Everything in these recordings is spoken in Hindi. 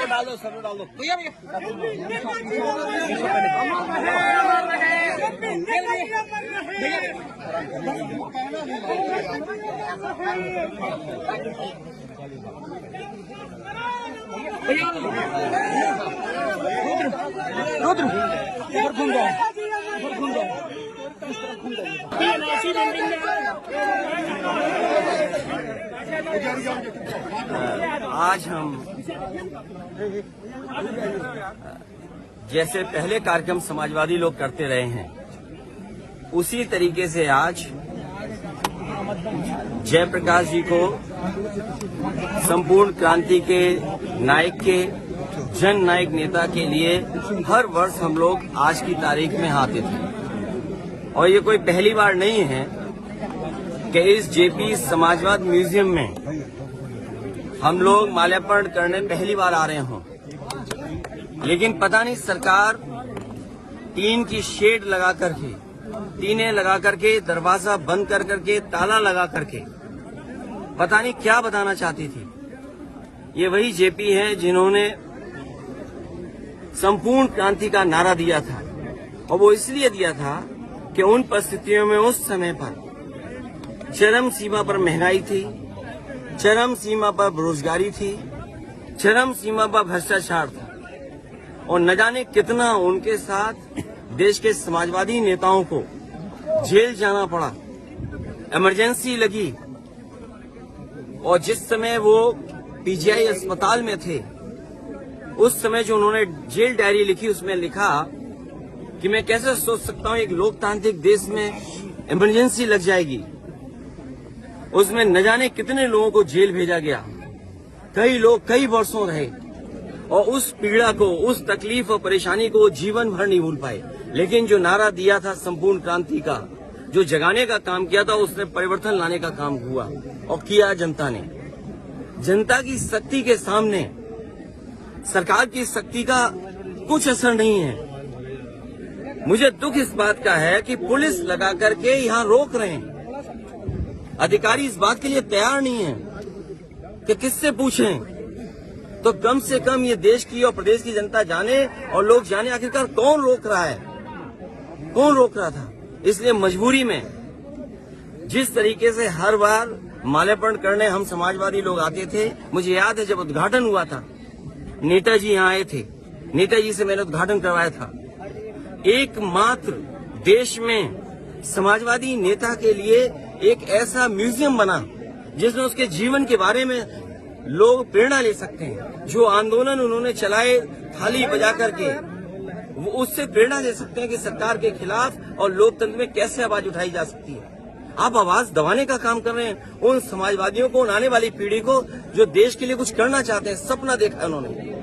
डाल दो भैया आज हम जैसे पहले कार्यक्रम समाजवादी लोग करते रहे हैं, उसी तरीके से आज जयप्रकाश जी को संपूर्ण क्रांति के नायक के जन नायक नेता के लिए हर वर्ष हम लोग आज की तारीख में आते थे। और ये कोई पहली बार नहीं है कि इस जेपी समाजवाद म्यूजियम में हम लोग माल्यार्पण करने पहली बार आ रहे हों, लेकिन पता नहीं सरकार टीन की शेड लगा करके, टीनें लगा करके, दरवाजा बंद कर करके, ताला लगा करके पता नहीं क्या बताना चाहती थी। ये वही जेपी हैं जिन्होंने संपूर्ण क्रांति का नारा दिया था, और वो इसलिए दिया था कि उन परिस्थितियों में उस समय पर चरम सीमा पर महंगाई थी, चरम सीमा पर बेरोजगारी थी, चरम सीमा पर भ्रष्टाचार था, और न जाने कितना उनके साथ देश के समाजवादी नेताओं को जेल जाना पड़ा, इमरजेंसी लगी। और जिस समय वो पीजीआई अस्पताल में थे, उस समय जो उन्होंने जेल डायरी लिखी, उसमें लिखा कि मैं कैसे सोच सकता हूं एक लोकतांत्रिक देश में इमरजेंसी लग जाएगी। उसमें न जाने कितने लोगों को जेल भेजा गया, कई लोग कई वर्षों रहे, और उस पीड़ा को, उस तकलीफ और परेशानी को जीवन भर नहीं भूल पाए। लेकिन जो नारा दिया था संपूर्ण क्रांति का, जो जगाने का काम किया था, उसने परिवर्तन लाने का काम हुआ, और किया जनता ने। जनता की शक्ति के सामने सरकार की शक्ति का कुछ असर नहीं है। मुझे दुख इस बात का है कि पुलिस लगा करके यहाँ रोक रहे हैं, अधिकारी इस बात के लिए तैयार नहीं है कि किससे पूछें। तो कम से कम ये देश की और प्रदेश की जनता जाने और लोग जाने आखिरकार कौन रोक रहा है, कौन रोक रहा था। इसलिए मजबूरी में जिस तरीके से हर बार माल्यार्पण करने हम समाजवादी लोग आते थे, मुझे याद है जब उद्घाटन हुआ था, नेताजी यहाँ आए थे, नेताजी से मैंने उद्घाटन करवाया था। एकमात्र देश में समाजवादी नेता के लिए एक ऐसा म्यूजियम बना जिसमें उसके जीवन के बारे में लोग प्रेरणा ले सकते हैं। जो आंदोलन उन्होंने चलाए थाली बजा करके, वो उससे प्रेरणा ले सकते हैं कि सरकार के खिलाफ और लोकतंत्र में कैसे आवाज उठाई जा सकती है। आप आवाज दबाने का काम कर रहे हैं उन समाजवादियों को, उन आने वाली पीढ़ी को जो देश के लिए कुछ करना चाहते हैं, सपना देखा उन्होंने।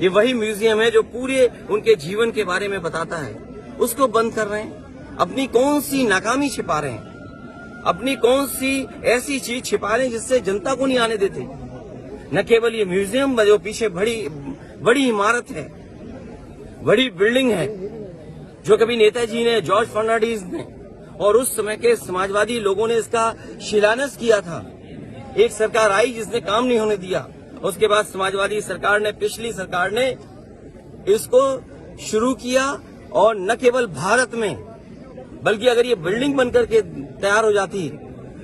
ये वही म्यूजियम है जो पूरे उनके जीवन के बारे में बताता है, उसको बंद कर रहे हैं। अपनी कौन सी नाकामी छिपा रहे हैं, अपनी कौन सी ऐसी चीज छिपा रहे हैं जिससे जनता को नहीं आने देते। न केवल ये म्यूजियम, जो पीछे बड़ी इमारत है, बड़ी बिल्डिंग है, जो कभी नेताजी ने, जॉर्ज फर्नांडिस ने और उस समय के समाजवादी लोगों ने इसका शिलान्यास किया था। एक सरकार आई जिसने काम नहीं होने दिया, उसके बाद समाजवादी सरकार ने, पिछली सरकार ने इसको शुरू किया, और न केवल भारत में बल्कि अगर ये बिल्डिंग बनकर के तैयार हो जाती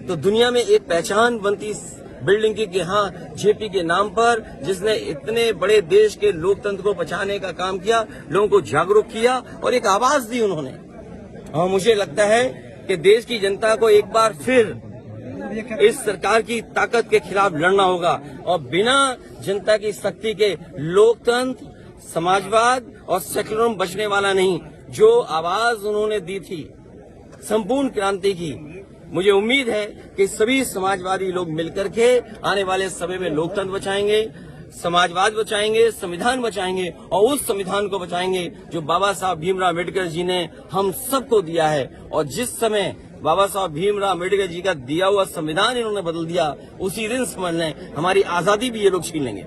तो दुनिया में एक पहचान बनती इस बिल्डिंग की कि हाँ, जेपी के नाम पर जिसने इतने बड़े देश के लोकतंत्र को बचाने का काम किया, लोगों को जागरूक किया और एक आवाज दी उन्होंने। और मुझे लगता है कि देश की जनता को एक बार फिर इस सरकार की ताकत के खिलाफ लड़ना होगा, और बिना जनता की शक्ति के लोकतंत्र, समाजवाद और सेक्युलरिज्म बचने वाला नहीं। जो आवाज उन्होंने दी थी संपूर्ण क्रांति की, मुझे उम्मीद है कि सभी समाजवादी लोग मिलकर के आने वाले समय में लोकतंत्र बचाएंगे, समाजवाद बचाएंगे, संविधान बचाएंगे, और उस संविधान को बचाएंगे जो बाबा साहब भीमराव अम्बेडकर जी ने हम सबको दिया है। और जिस समय बाबा साहब भीमराव अम्बेडकर जी का दिया हुआ संविधान इन्होंने बदल दिया, उसी दिन समझ लें हमारी आजादी भी ये लोग छीन लेंगे।